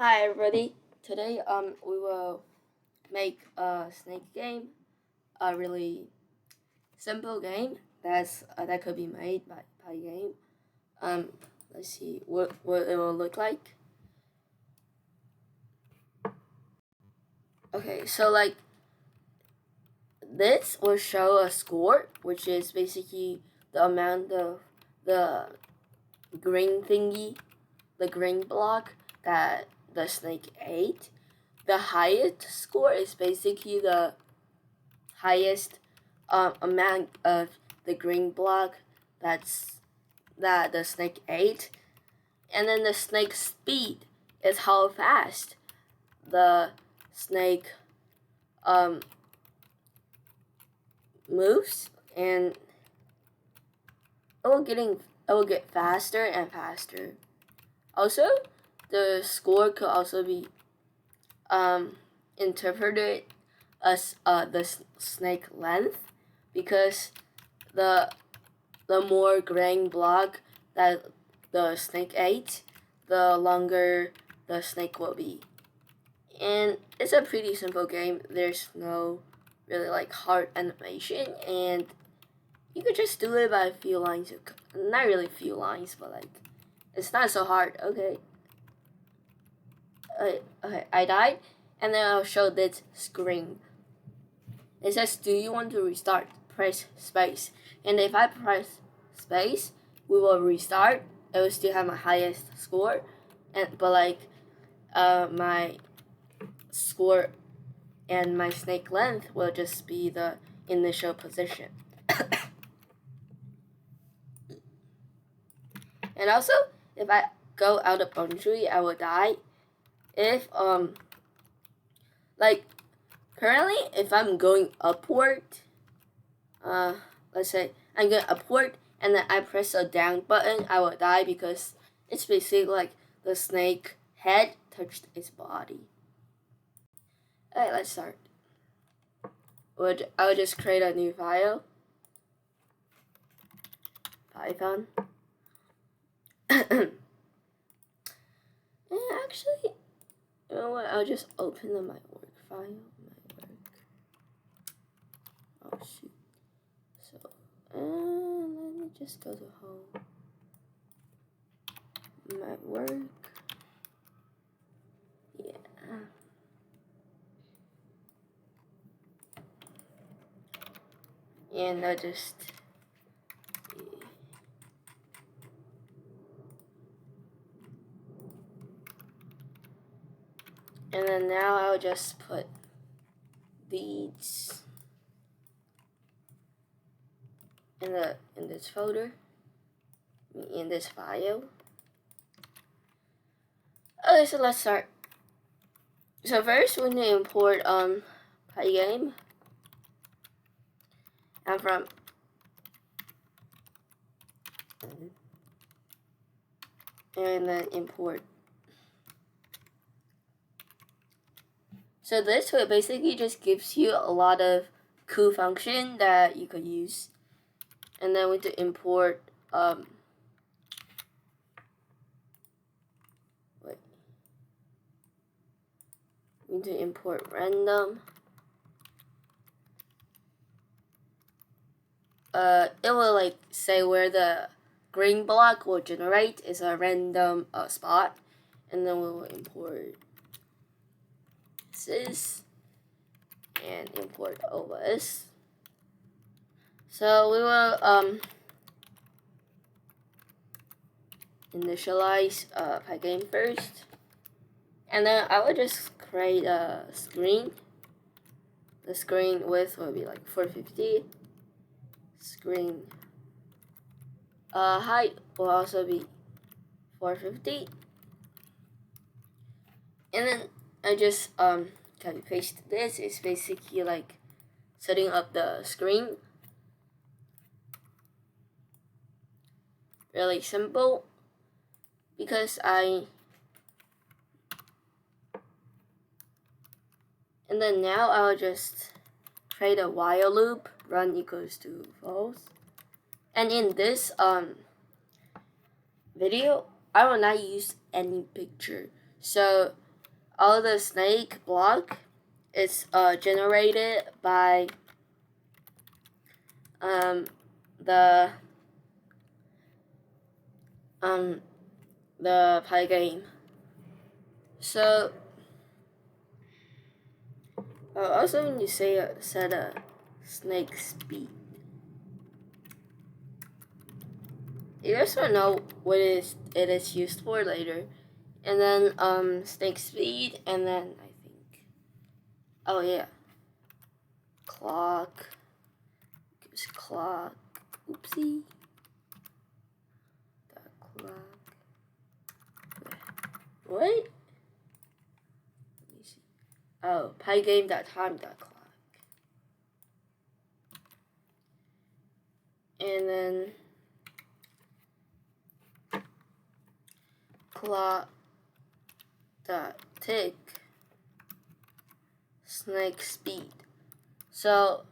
Hi everybody. Today we will make a snake game, a really simple game that could be made by game. Um, let's see what it will look like. Okay, so like this will show a score, which is basically the amount of the green thingy, the green block that the snake ate. The highest score is basically the highest amount of the green block that the snake ate, and then the snake's speed is how fast the snake um, moves, and it will get faster and faster. Also, the score could also be interpreted as the snake length, because the the more grain block that the snake ate, the longer the snake will be. And it's a pretty simple game. There's no really like hard animation, and you could just do it by a few lines. Not really few lines, but like it's not so hard. Okay. Okay, I died, and then I'll show this screen. It says, "Do you want to restart?" Press space, and if I press space, we will restart. It will still have my highest score, but like my score and my snake length will just be the initial position. And also, if I go out of boundary, I will die. If like currently, if I'm going upward, let's say I'm going upward and then I press a down button, I will die because it's basically like the snake head touched its body. Alright, let's start. I'll just create a new file. Python. And actually, you know what? I'll just open my work file. My work. Oh shoot. So, let me just go to home. My work. Yeah. And I just. And then now I'll just put these in this folder, in this file. Okay, so let's start. So first we need to import Pygame, and from and then import. So this way basically just gives you a lot of cool function that you could use. And then we need to import we need to import random. It will like say where the green block will generate is a random spot, and then we will import sys and import OS. So we will initialize Pygame first, and then I will just create a screen. The screen width will be like 450. Screen height will also be 450. And then I just copy paste this. It's basically like setting up the screen. Really simple, because and then now I'll just create a while loop, run equals to false. And in this video, I will not use any picture. So all the snake block is generated by the Pygame. So also when you set a snake speed, you guys will know what it is used for later. And then snake speed, and then I think, oh yeah, clock, gives clock, oopsie, that clock, wait, let me see, oh, pygame.time.clock, and then clock dot tick snake speed. So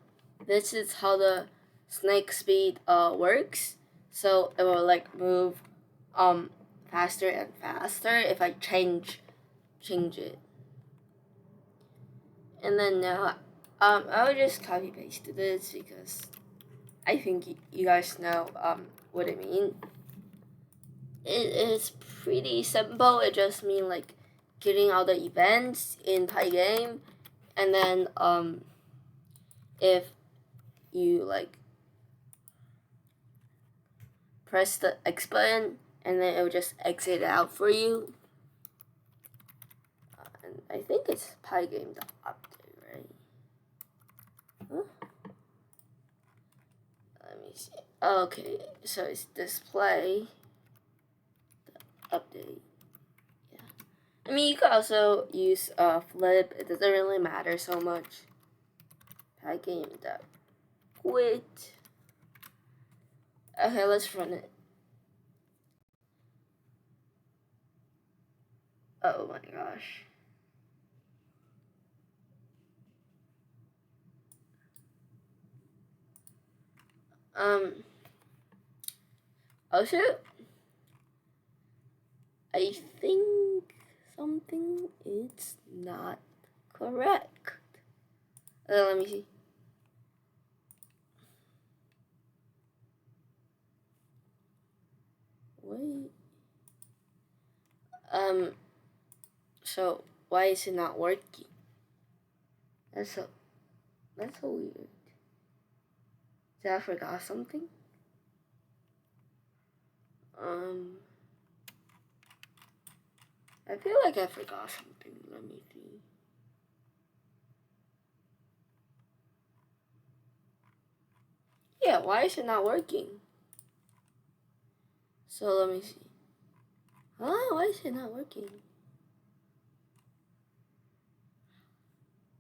this is how the snake speed works. So it will like move faster and faster if I change it. And then now I'll just copy paste this because I think you guys know what I mean. It is pretty simple. It just means like getting all the events in Pygame, and then if you like press the X button, and then it will just exit out for you. And I think it's pygame.update, right? Huh? Let me see. Okay, so it's display update. Yeah. I mean, you could also use flip. It doesn't really matter so much. Pygame.quit. Okay, let's run it. Oh my gosh. Also, I think something is not correct. Let me see. Wait. So why is it not working? That's so weird. Did I forgot something? I feel like I forgot something. Let me see. Yeah, why is it not working? So let me see. Why is it not working?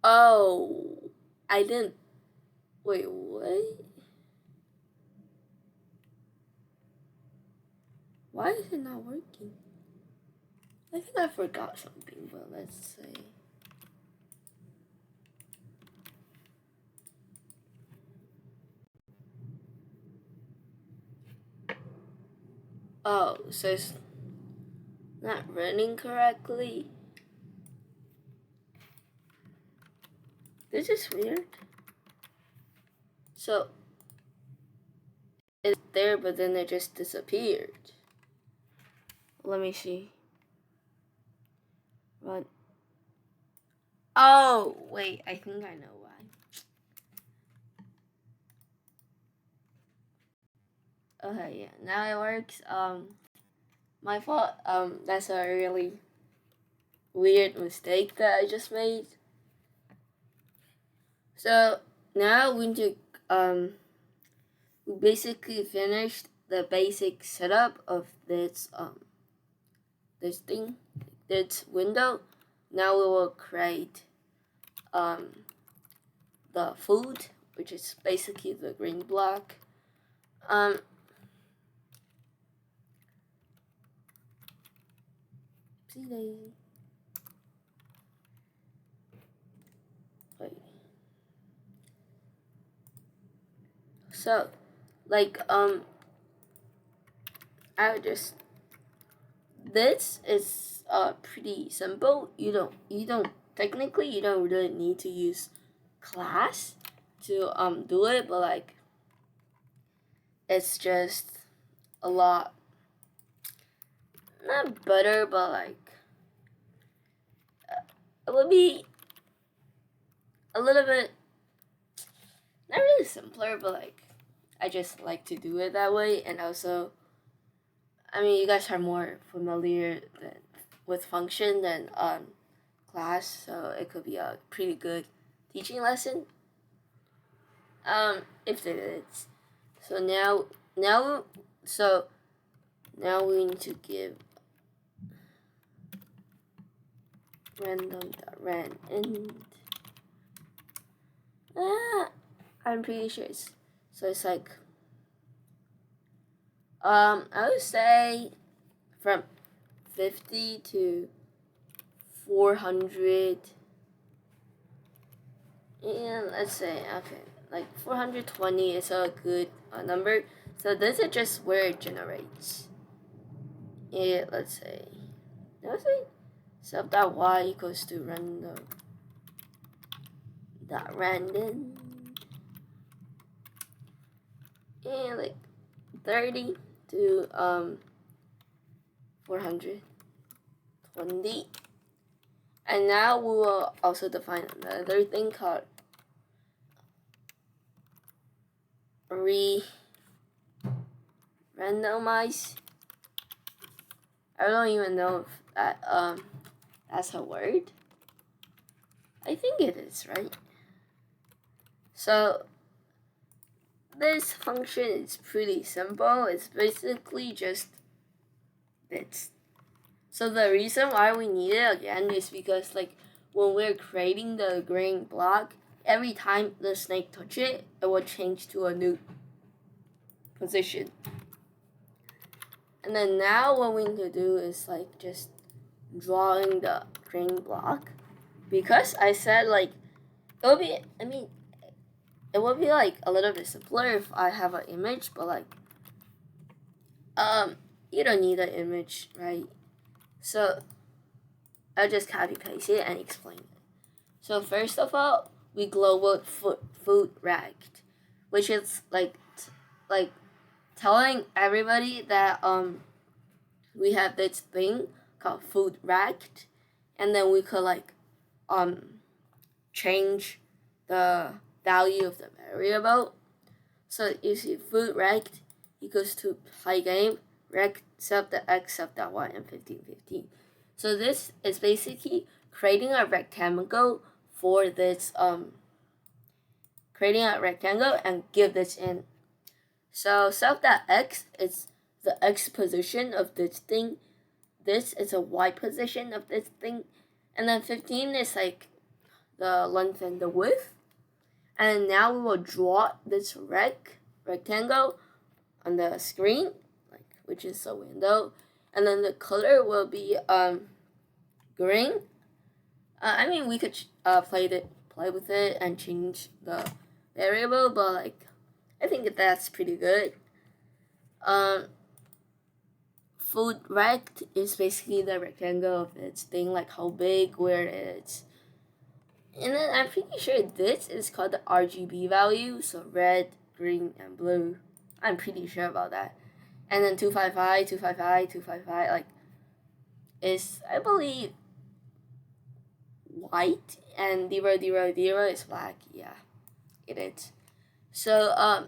Oh, I didn't. Wait, what? Why is it not working? I think I forgot something, but let's see. Oh, so it's not running correctly. This is weird. So it's there, but then it just disappeared. Let me see. Run. Oh, wait, I think I know why. Okay, yeah, now it works. My fault. That's a really weird mistake that I just made. So now we need to we basically finished the basic setup of this thing, this window. Now we will create the food, which is basically the green block. See daisy. Wait. So, like I would just. This is pretty simple. You don't technically you don't really need to use class to do it, but like it's just a lot not better, but like it would be a little bit not really simpler, but like I just like to do it that way. And also, I mean, you guys are more familiar with function than class, so it could be a pretty good teaching lesson. If it is. So now so now we need to give random.ran and I'm pretty sure it's like I would say from 50 to 400, and let's say okay, like 420 is a good number. So this is just where it generates. Let's say self.y equals to random.random and like 30 to 420. And now we will also define another thing called randomize. I don't even know if that's a word. I think it is, right? So this function is pretty simple. It's basically just bits. So the reason why we need it again is because like when we're creating the green block, every time the snake touch it, it will change to a new position. And then now what we need to do is like just drawing the green block, because I said like it would be it would be like a little bit simpler if I have an image, but like you don't need an image, right? So I'll just copy paste it and explain it. So first of all, we global food racked, which is like telling everybody that we have this thing called food racked, and then we could like change the value of the variable. So you see food racked equals to Pygame rect self.x self.y and 1515. So this is basically creating a rectangle for this creating a rectangle and give this in. So self.x is the x position of this thing. This is a y position of this thing. And then 15 is like the length and the width. And now we will draw this rectangle on the screen, like which is a window. And then the color will be green. I mean, we could play with it and change the variable, but like I think that's pretty good. Food rect is basically the rectangle of its thing, like how big, where it is. And then I'm pretty sure this is called the RGB value, so red, green, and blue. I'm pretty sure about that. And then 255, 255, 255, like is I believe white, and 000 is black. Yeah, it is. So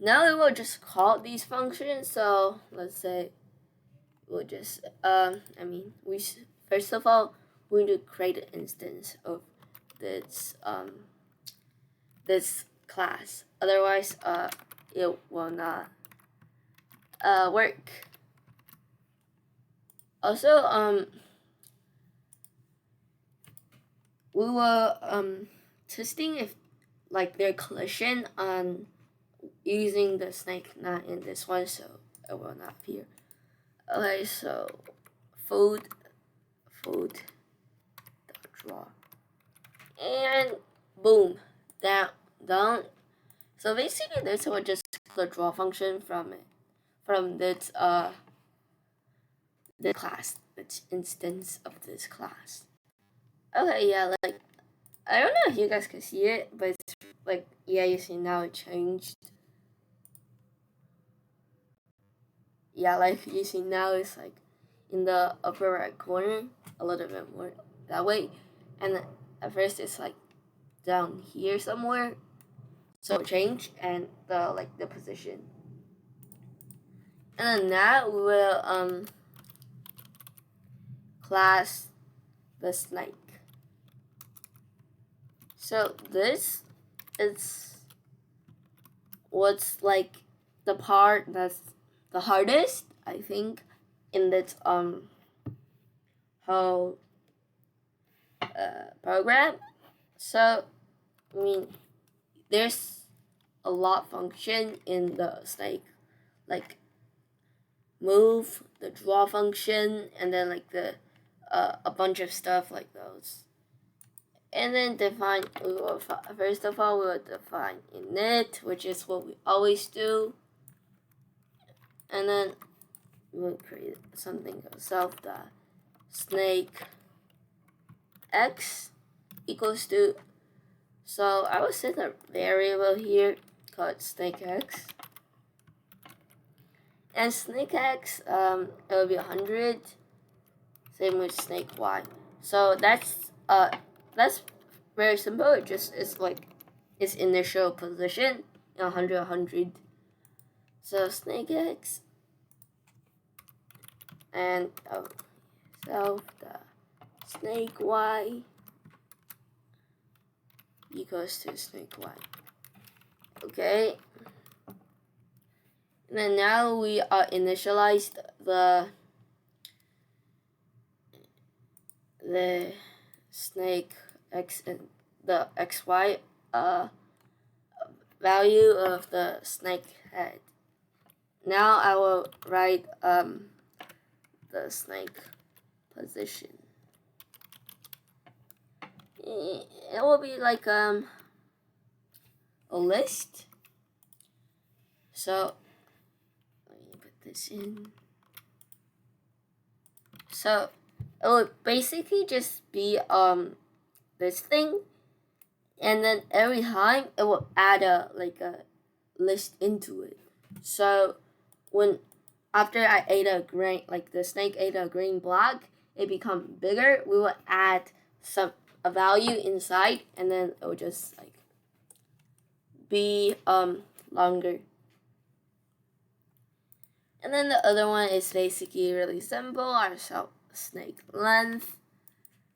now we will just call these functions. So let's say we'll just we first of all we need to create an instance of this this class. Otherwise it will not work. Also we were testing if like their collision on using the snake, not in this one, so it will not appear. Okay, so food draw, and boom, down. So basically this will just the draw function from this class. instance of this class. Okay, yeah, like I don't know if you guys can see it, but it's like, yeah, you see now it changed. Yeah, like you see now it's like in the upper right corner, a little bit more that way, and at first it's like down here somewhere. So change and the position, and then now we will class the snake. So this is what's like the part that's the hardest, I think, in this whole program. So I mean, there's a lot function in the snake, like move, the draw function, and then like the a bunch of stuff like those. And then define, first of all, we will define init, which is what we always do. And then we'll create something self the snake x equals to, so I will set a variable here called snake x. And snake x, it will be 100, same with snake y. So that's very simple. It just is like its initial position, 100, 100. So snake x and so the snake y equals to snake y. Okay. And then now we are initialized the snake x and the xy value of the snake head. Now I will write the snake position. It will be like a list. So let me put this in. So it will basically just be this thing, and then every time it will add a list into it. So when after I ate a green, like the snake ate a green block, it become bigger. We will add a value inside, and then it will just like be longer. And then the other one is basically really simple. Our snake length.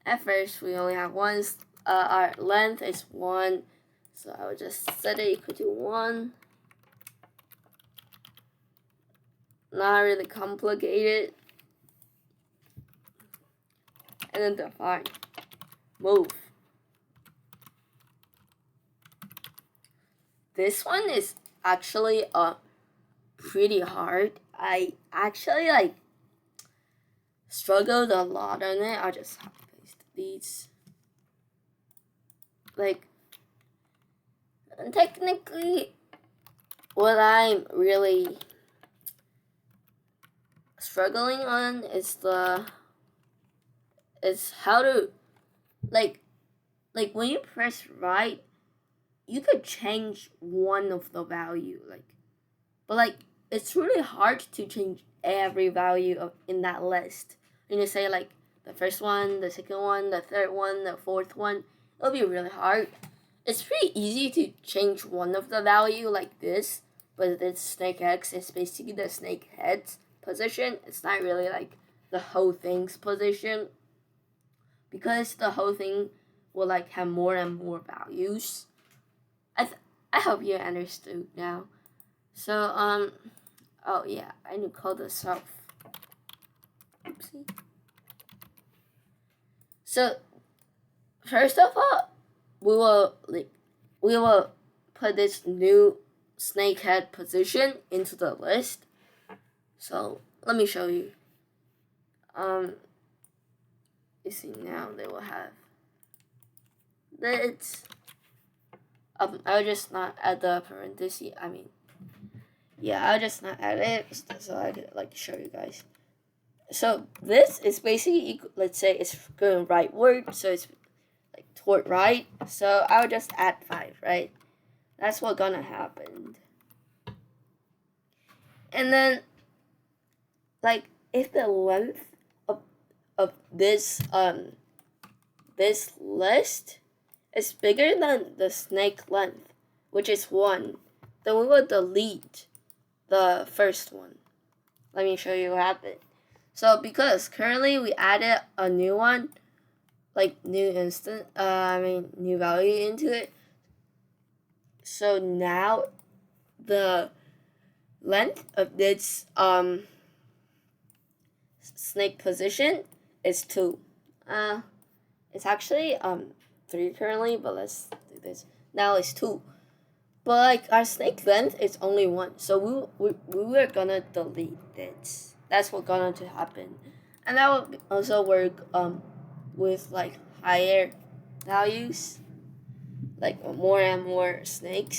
At first, we only have one. Our length is 1, so I will just set it equal to 1. Not really complicated. And then define move. This one is actually pretty hard. I actually struggled a lot on it. I'll just copy paste these. Technically, what I'm really struggling on is how to when you press right, you could change one of the value, but it's really hard to change every value in that list. When you say the first one, the second one, the third one, the fourth one, it'll be really hard. It's pretty easy to change one of the value like this, but this snake x is basically the snake head's position. It's not really the whole thing's position, because the whole thing will have more and more values. I hope you understood now. So oh yeah, I need to call this self. Oopsie. So first of all, we will put this new snake head position into the list. So let me show you. You see now they will have this. I'll just not add the parenthesis. I'll just not add it so I could show you guys. So this is basically equal, let's say it's going rightward, so it's like toward right. So I would just add 5, right? That's what's gonna happen. And then, like, if the length of this list is bigger than the snake length, which is 1, then we will delete the first one. Let me show you what happened. So because currently we added a new one, like new value into it. So now the length of this snake position is 2. It's actually 3 currently, but let's do this. Now it's 2. But like our snake length is only 1, so we were gonna delete this. That's what's gonna to happen, and that will also work with like higher values, like more and more snake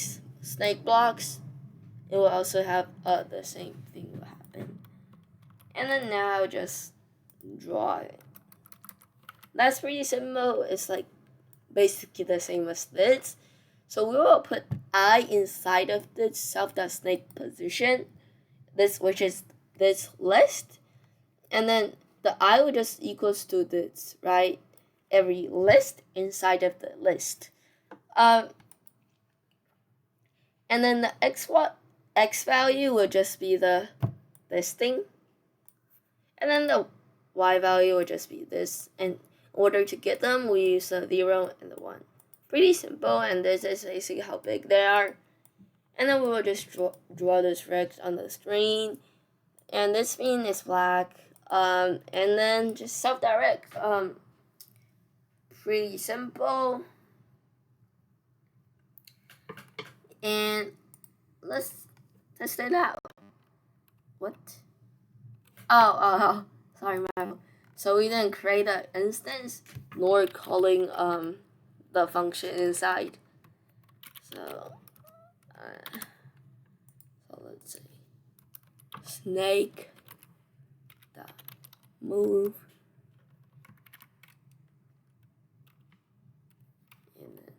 blocks. It will also have the same thing will happen. And then now just draw it. That's pretty simple. It's like basically the same as this. So we will put I inside of this self.snake position, which is this list, and then the I will just equals to this, right? Every list inside of the list. And then the x value will just be the listing, and then the y value will just be this. And in order to get them, we use the 0 and the 1. Pretty simple, and this is basically how big they are. And then we will just draw those regs on the screen. And this screen is black. And then just self-direct. Pretty simple. And let's test it out. What? Oh, sorry, man. So we didn't create an instance, nor calling the function inside. So let's say snake dot move, and then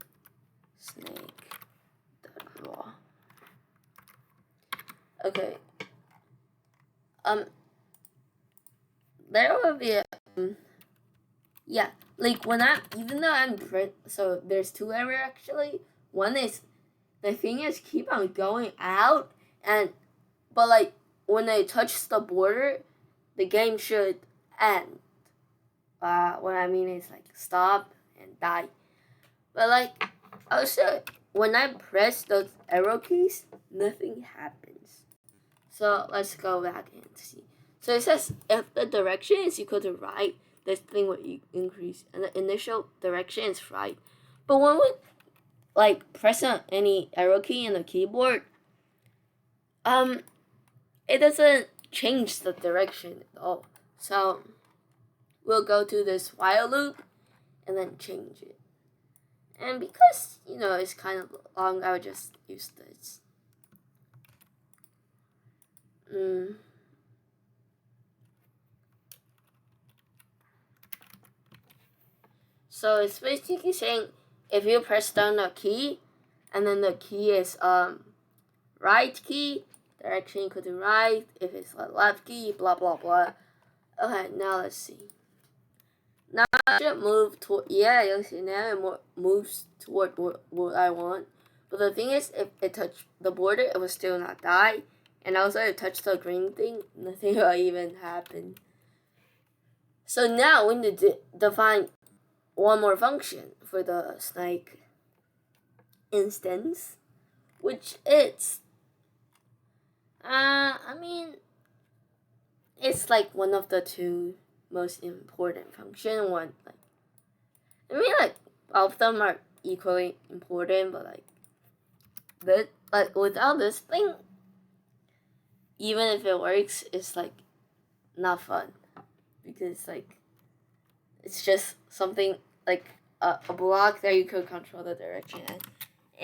snake dot draw. Okay. There will be a yeah, like when even though I'm print, so there's 2 errors actually. One is the thing is keep on going out, but like when it touches the border, the game should end. What I mean is like stop and die. But like also when I press those arrow keys, nothing happens. So let's go back and see. So it says if the direction is equal to right, this thing will increase, and the initial direction is right. But when we like press on any arrow key in the keyboard, it doesn't change the direction at all. So we'll go to this while loop and then change it. And because it's kind of long, I'll just use this. So it's basically saying if you press down the key, and then the key is right key, direction equal to right. If it's a left key, blah blah blah. Okay, now let's see. Now I should move toward now it moves toward what I want. But the thing is, if it touched the border, it will still not die. And also, if it touched the green thing, nothing will even happen. So now we need to define one more function for the snake instance, which is it's like one of the 2 most important function. One like all of them are equally important, but like without this thing, even if it works, it's like not fun, because like it's just something like a block that you could control the direction in,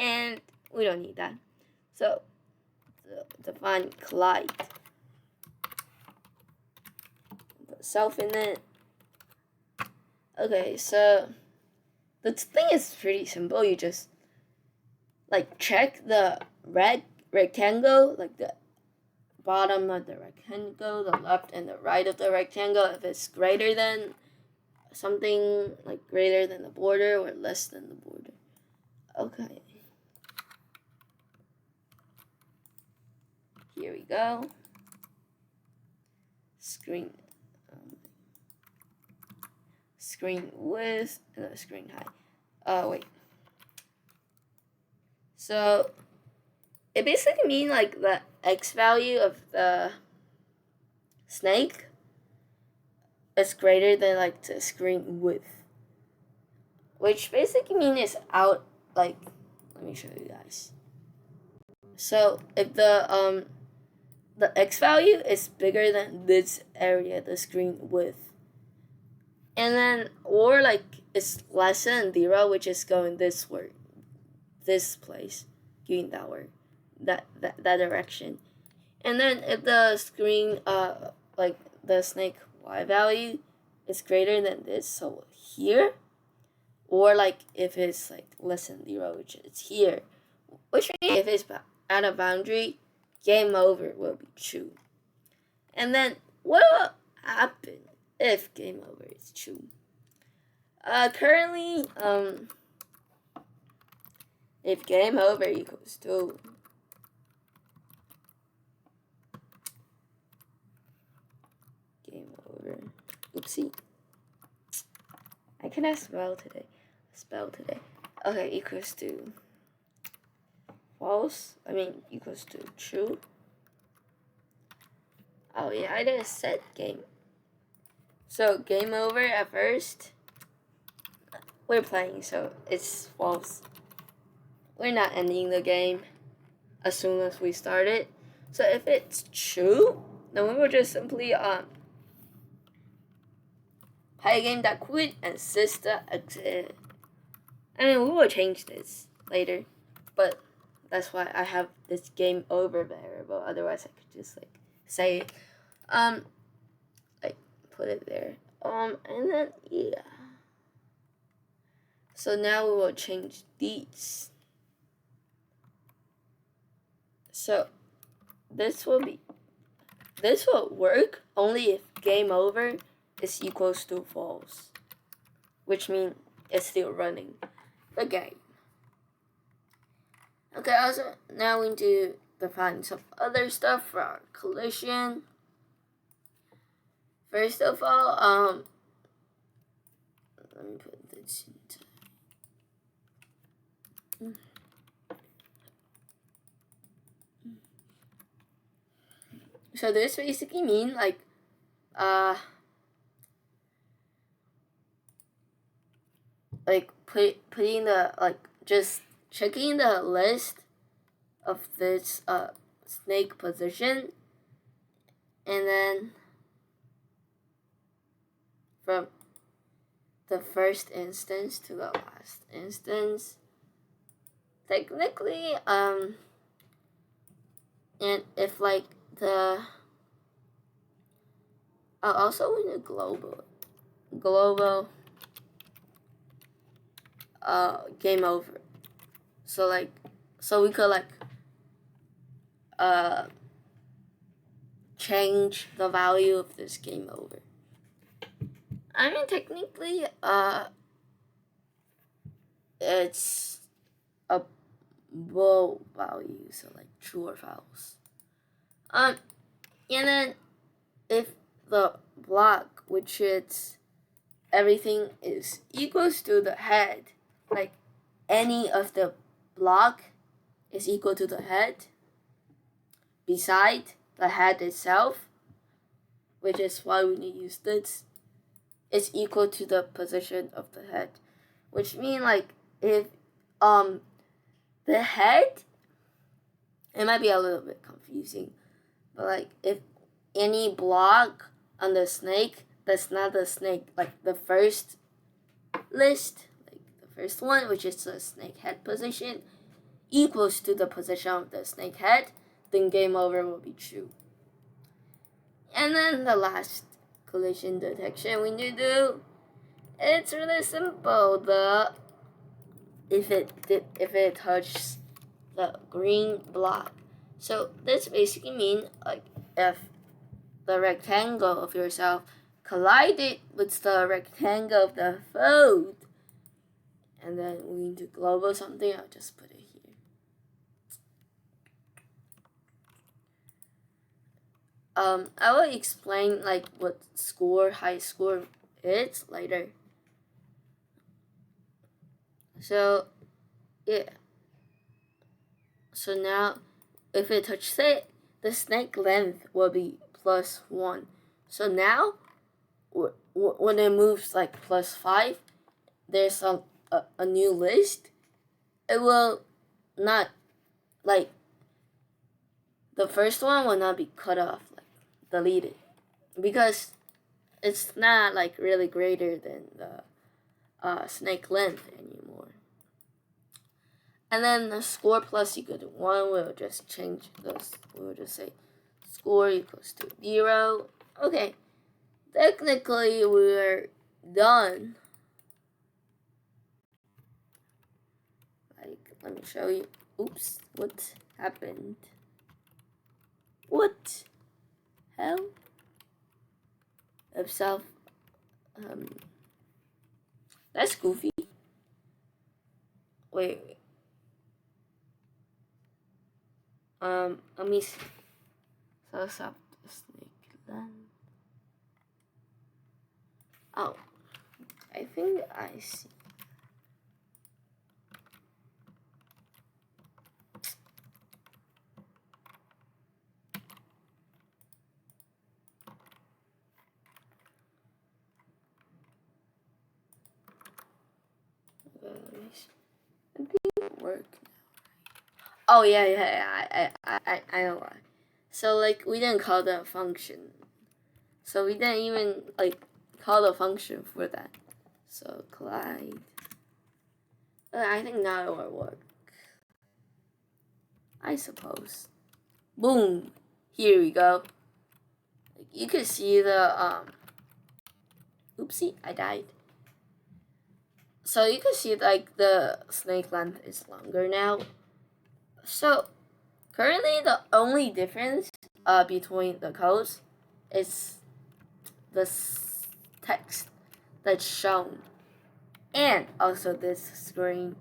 and we don't need that. So define collide the itself in it. Okay, so the thing is pretty simple. You just like check the red rectangle, like the bottom of the rectangle, the left and the right of the rectangle, if it's greater than something, like greater than the border or less than the border. Okay. Here we go. Screen width, no, screen height. Wait. So it basically means like the X value of the snake is greater than like the screen width, which basically means it's out. Like, let me show you guys. So if the X value is bigger than this area, the screen width, and then or like it's less than 0, which is going this way, this place, going that way, that direction. And then if the screen like the snake Y value is greater than this, so here, or like if it's like less than 0, which is here, which means if it's at a boundary, game over will be true. And then what will happen if game over is true? Currently, if game over equals 2, game over, oopsie, I cannot spell today, okay, equals to false, equals to true. Oh yeah, I didn't set game. So game over at first, we're playing, so it's false. We're not ending the game as soon as we start it. So if it's true, then we will just simply pygame.quit and system exit. We will change this later, but that's why I have this game over variable. Otherwise, I could just like say it, like put it there, and then yeah. So now we will change these. So this will work only if game over is equals to false, which means it's still running the game. Okay, also now we need to define some other stuff for our collision. First of all, let me put this into. So this basically means like putting the just checking the list of this snake position, and then from the first instance to the last instance, technically, and if like also we need global game over. So we could change the value of this game over. Technically, it's a bool value, so like true or false. And then if the block, which is everything is equals to the head, like any of the block is equal to the head beside the head itself, which is why we need to use this, is equal to the position of the head, which means like if the head, it might be a little bit confusing, but like if any block on the snake that's not the snake, like the first list, like the first one, which is the snake head position, equals to the position of the snake head, then game over will be true. And then the last collision detection when you do. It's really simple. If it touches the green block, so this basically means like if the rectangle of yourself collided with the rectangle of the food, and then we need to global something. I'll just put it here. I will explain like what high score is later. So yeah. So now if it touches it, the snake length will be +1. So now when it moves like +5, there's a new list. It will not, like, the first one will not be cut off, like deleted, because it's not like really greater than the snake length anymore. And then the score plus equal to 1, we'll just change this. We'll just say score equals to 0. Okay, technically we're done. Like, let me show you. Oops, what happened? What hell? Of self, that's goofy. Wait. Let me see. So stop the snake then. Oh, I think I see. It didn't work. Oh yeah. I know why. So like we didn't call the function. So we didn't even like call the function for that. So collide. I think now it will work. I suppose. Boom. Here we go. Like, you can see the oopsie, I died. So you can see like the snake length is longer now. So currently the only difference between the codes is the text that's shown and also this screen.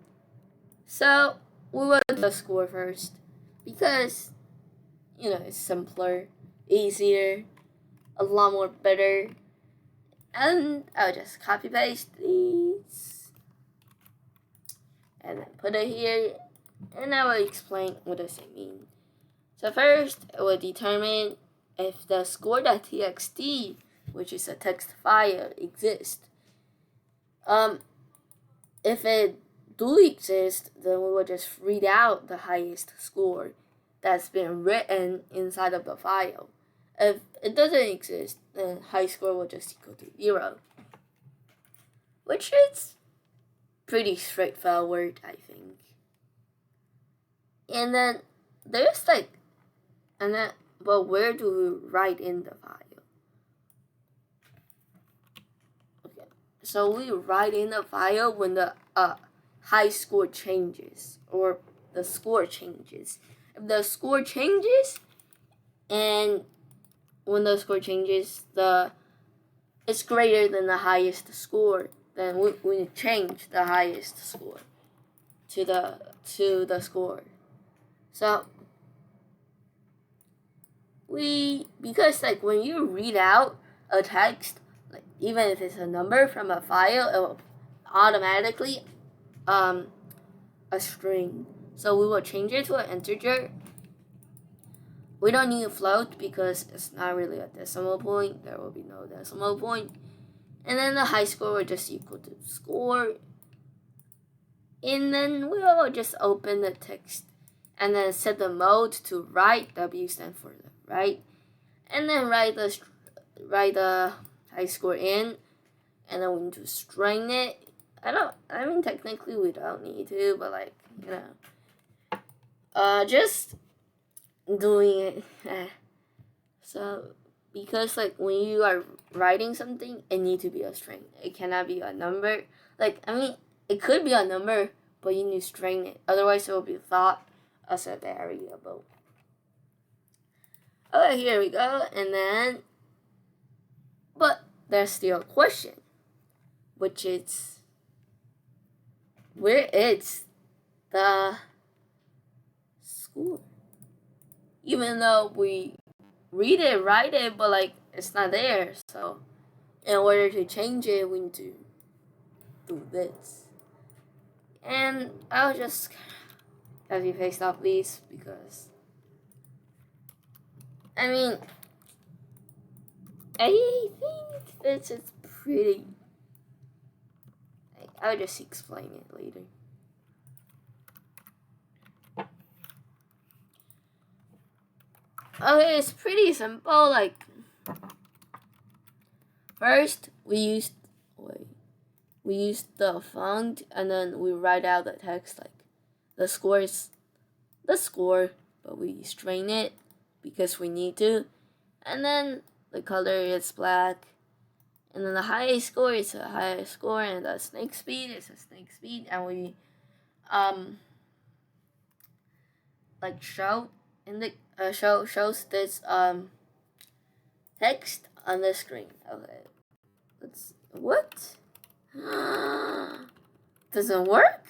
So we will do the score first because it's simpler, easier, a lot more better. And I'll just copy paste these and then put it here, and I will explain what does it mean. So first, it will determine if the score.txt, which is a text file, exists. If it do exist, then we will just read out the highest score that's been written inside of the file. If it doesn't exist, then high score will just equal to 0, which is pretty straightforward, I think. And then there's but where do we write in the file? Okay, so we write in the file when the high score changes or the score changes. If the score changes, and when the score changes, it's greater than the highest score, then we change the highest score to the score. So because like when you read out a text, like even if it's a number from a file, it will automatically a string. So we will change it to an integer. We don't need a float because it's not really a decimal point. There will be no decimal point. And then the high score will just equal to score. And then we will just open the text and then set the mode to write. W stands for the write. And then write the high score in. And then we need to string it. I mean technically we don't need to, but like, just doing it. So because like when you are writing something, it needs to be a string. It cannot be a number. Like I mean, it could be a number, but you need to string it. Otherwise, it will be thought as a variable. Okay, here we go. And then, but there's still a question, which is where is the score? Even though we read it, write it, but like it's not there. So in order to change it, we need to do this. And I'll just have you paste off these because I mean I think this is pretty. I'll just explain it later. Okay, it's pretty simple. Like first we used the font and then we write out the text. Like the score is the score, but we string it because we need to, and then the color is black, and then the highest score is a highest score, and the snake speed is a snake speed, and we like show in the shows this text on the screen. Okay, let's what doesn't work.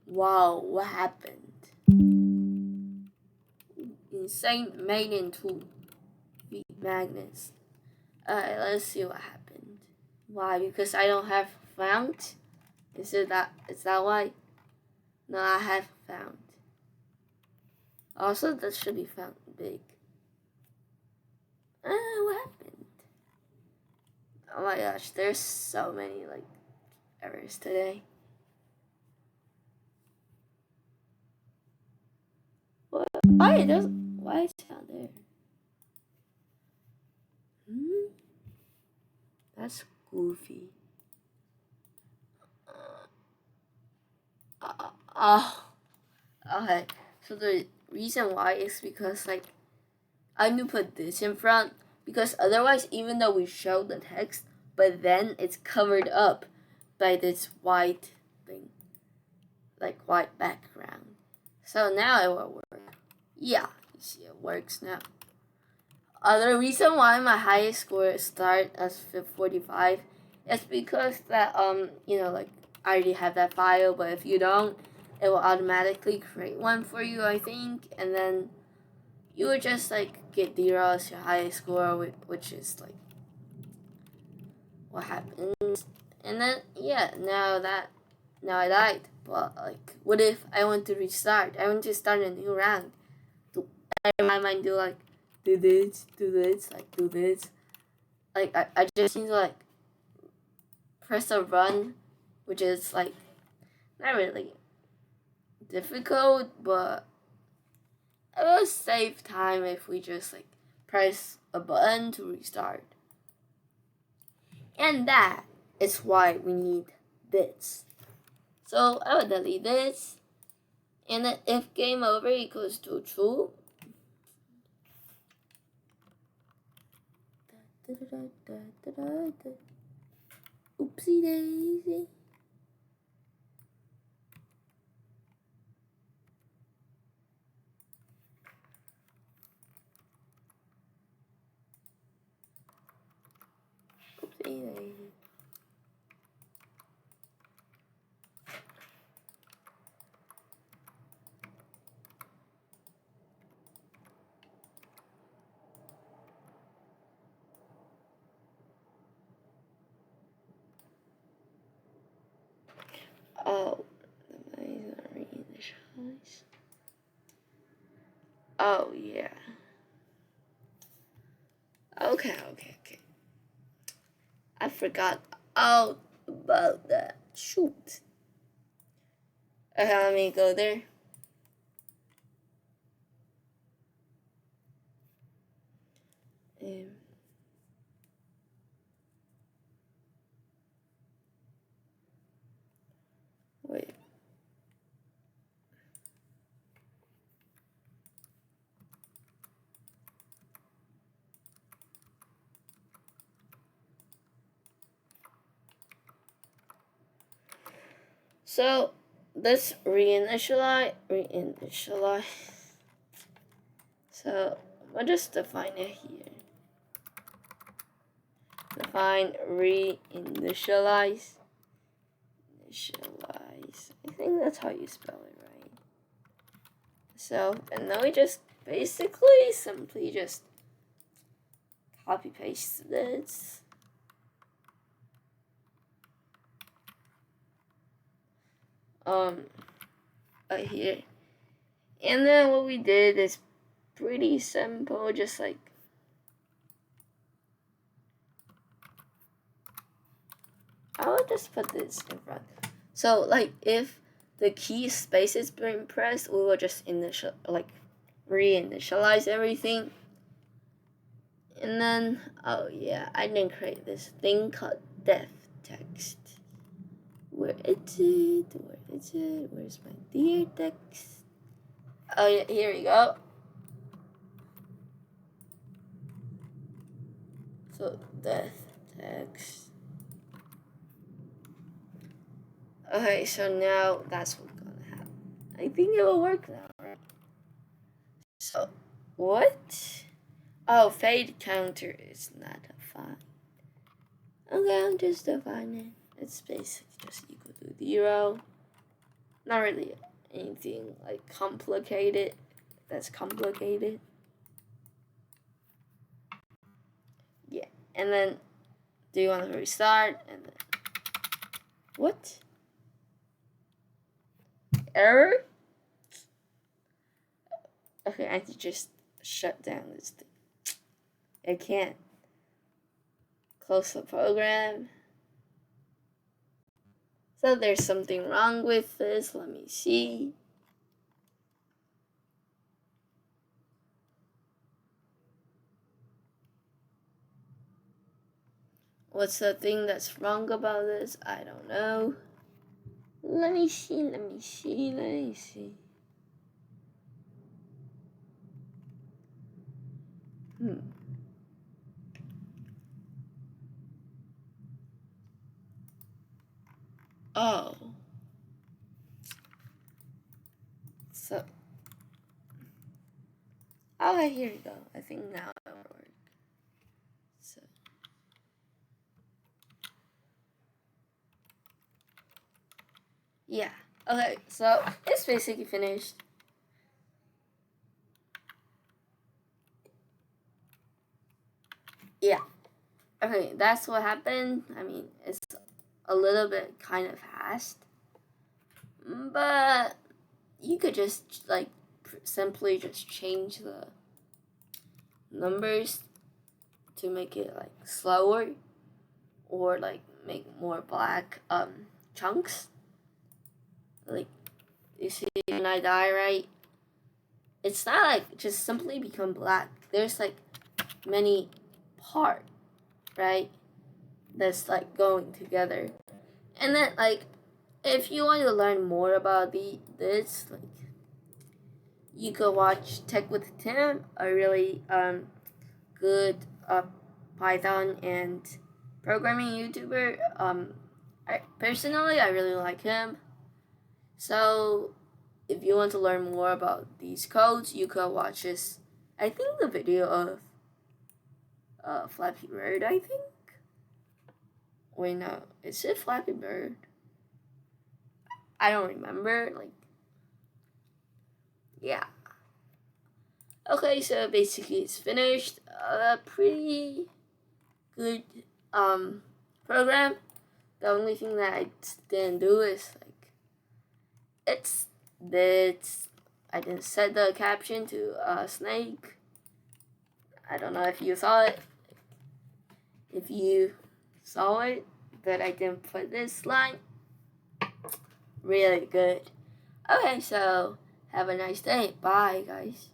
Wow, what happened? Insane made into magnets. Alright, let's see what happened. Why? Because I don't have font? Is that why? No, I have found. Also, that should be found big. What happened? Oh my gosh, there's so many like errors today. What? Why is it not there? That's goofy. Okay. So the reason why is because like I need to put this in front because otherwise, even though we show the text, but then it's covered up by this white thing, like white background. So now it will work. Yeah, you see it works now. The reason why my highest score start as 45 is because that like I already have that file, but if you don't, it will automatically create one for you, I think, and then you would just like get 0 as your highest score, which is like what happens. And then yeah, now I died. But like, what if I want to restart? I want to start a new round. My mind do like do this, like do this. Like I just need to like press a run, which is like not really difficult, but it will save time if we just like press a button to restart. And that is why we need this. So I will delete this. And then if game over equals to true, oopsie daisy. Oopsie daisy. Oh, the mice are reinitialized. Oh yeah. Okay. I forgot all about that. Shoot. Okay, let me go there. Wait. So let's reinitialize. So we'll just define it here. Define reinitialize. Initialize. I think that's how you spell it, right? So, and then we just basically simply just copy paste this. Here. And then what we did is pretty simple, just like I would just put this in front. So like if the key space is being pressed, we will just reinitialize everything. And then oh yeah, I didn't create this thing called def text. Where is it? Where is it? Where's my dear text? Oh yeah, here we go. So def text. Okay, so now that's what's gonna happen. I think it will work now, right? So what? Oh, fade counter is not defined. Okay, I'm just defining. It's basically just equal to 0. Not really anything like complicated. That's complicated. Yeah, and then do you want to restart? And then what? Error? Okay, I have to just shut down this thing. I can't. Close the program. So there's something wrong with this. Let me see. What's the thing that's wrong about this? I don't know. Let me see. Oh. So. Oh, here you go. I think now it'll work. So. Yeah. Okay, so it's basically finished. Yeah. Okay, that's what happened. I mean, it's a little bit kind of fast. But you could just like simply just change the numbers to make it like slower or like make more black chunks. Like you see when I die, right? It's not like just simply become black. There's like many parts, right? That's like going together. And then like if you want to learn more about this, like you could watch Tech with Tim, a really good Python and programming YouTuber. I really like him. So if you want to learn more about these codes, you could watch this. I think the video of Flappy Bird. I think. Wait, no, is it Flappy Bird? I don't remember. Like, yeah. Okay, so basically it's finished. A pretty good program. The only thing that I didn't do is like I didn't set the caption to snake. I don't know if you saw it. If you saw it, that I didn't put this line. Really good. Okay, so have a nice day. Bye, guys.